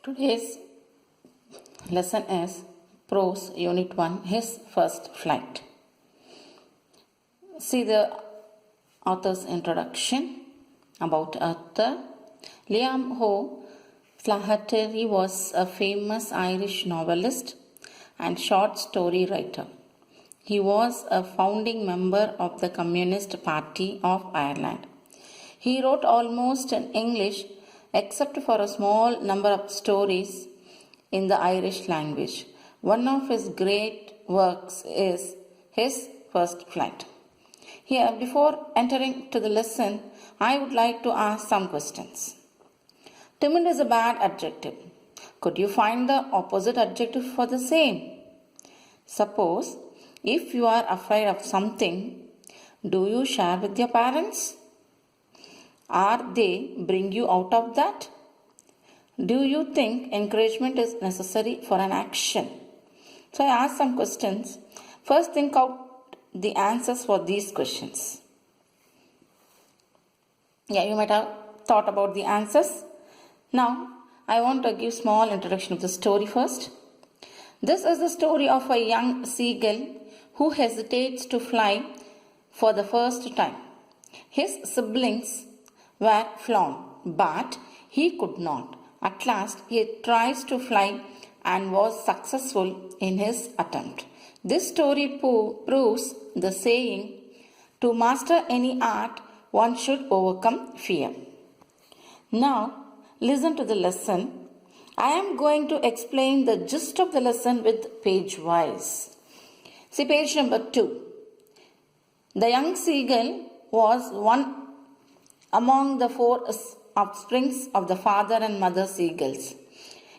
Today's lesson is Prose Unit 1, His First Flight. See the author's introduction about author. Liam O'Flaherty was a famous Irish novelist and short story writer. He was a founding member of the Communist Party of Ireland. He wrote almost in English except for a small number of stories in the Irish language. One of his great works is His First Flight. Here, before entering to the lesson, I would like to ask some questions. Timid is a bad adjective. Could you find the opposite adjective for the same? Suppose, if you are afraid of something, do you share with your parents? Are they bring you out of that? Do you think encouragement is necessary for an action? So I asked some questions. First, think out the answers for these questions. You might have thought about the answers. Now, I want to give small introduction of the story first. This is the story of a young seagull who hesitates to fly for the first time. His siblings were flown, but he could not. At last, he tries to fly and was successful in his attempt. This story proves the saying, to master any art, one should overcome fear. Now, listen to the lesson. I am going to explain the gist of the lesson with page-wise. See page number 2. The young seagull was one among the 4 offsprings of the father and mother seagulls.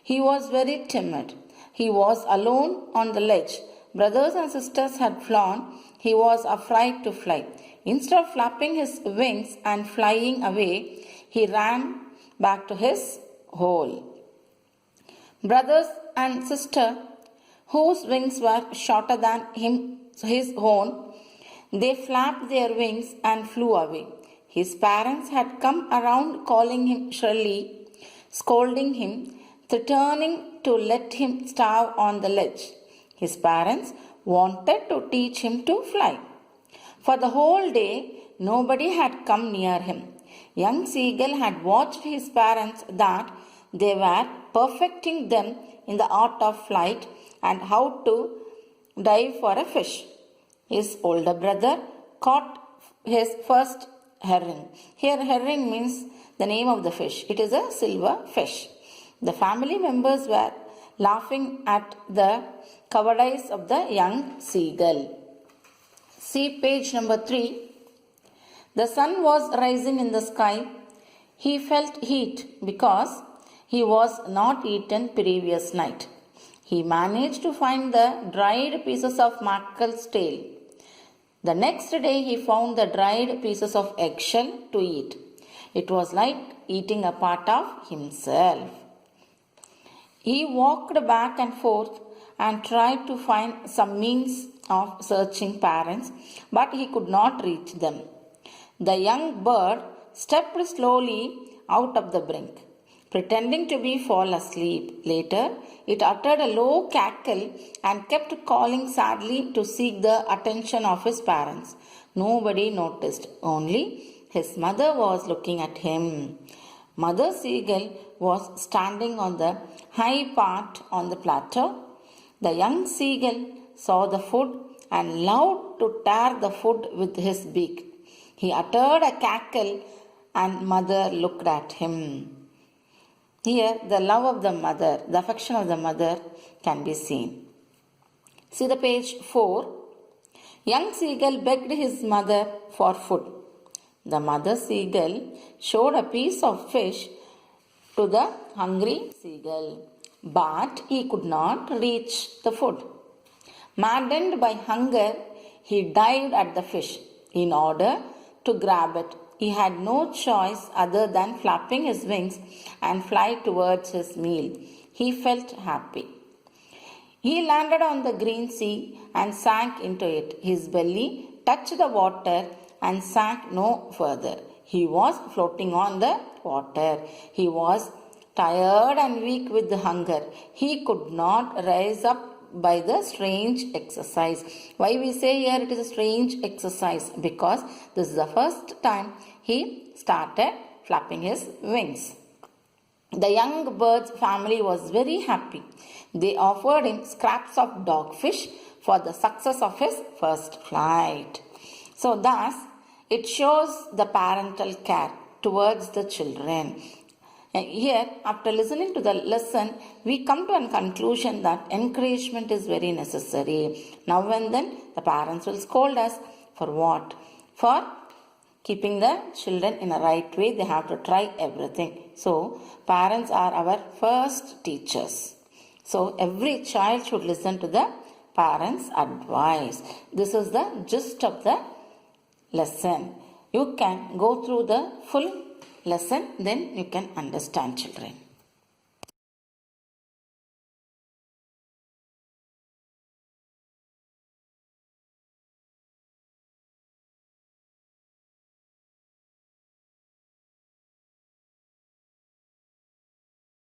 He was very timid. He was alone on the ledge. Brothers and sisters had flown. He was afraid to fly. Instead of flapping his wings and flying away, he ran back to his hole. Brothers and sister, whose wings were shorter than his own, they flapped their wings and flew away. His parents had come around calling him shrilly, scolding him, threatening to let him starve on the ledge. His parents wanted to teach him to fly. For the whole day, nobody had come near him. Young Seagull had watched his parents that they were perfecting them in the art of flight and how to dive for a fish. His older brother caught his first herring. Here herring means the name of the fish. It is a silver fish. The family members were laughing at the cowardice of the young seagull. See page number 3. The sun was rising in the sky. He felt heat because he was not eaten previous night. He managed to find the dried pieces of mackerel's tail. The next day he found the dried pieces of eggshell to eat. It was like eating a part of himself. He walked back and forth and tried to find some means of searching parents, but he could not reach them. The young bird stepped slowly out of the brink, pretending to be fall asleep. Later, it uttered a low cackle and kept calling sadly to seek the attention of his parents. Nobody noticed, only his mother was looking at him. Mother Seagull was standing on the high part on the plateau. The young seagull saw the food and loved to tear the food with his beak. He uttered a cackle and mother looked at him. Here, the love of the mother, the affection of the mother can be seen. See the page 4. Young seagull begged his mother for food. The mother seagull showed a piece of fish to the hungry seagull, but he could not reach the food. Maddened by hunger, he dived at the fish in order to grab it. He had no choice other than flapping his wings and fly towards his meal. He felt happy. He landed on the green sea and sank into it. His belly touched the water and sank no further. He was floating on the water. He was tired and weak with hunger. He could not rise up by the strange exercise. Why we say here it is a strange exercise? Because this is the first time he started flapping his wings. The young bird's family was very happy. They offered him scraps of dogfish for the success of his first flight. So thus, it shows the parental care towards the children. And here, after listening to the lesson, we come to a conclusion that encouragement is very necessary. Now and then, the parents will scold us for what? For keeping the children in a right way. They have to try everything. So, parents are our first teachers. So, every child should listen to the parents' advice. This is the gist of the lesson. You can go through the full lesson, then you can understand, children.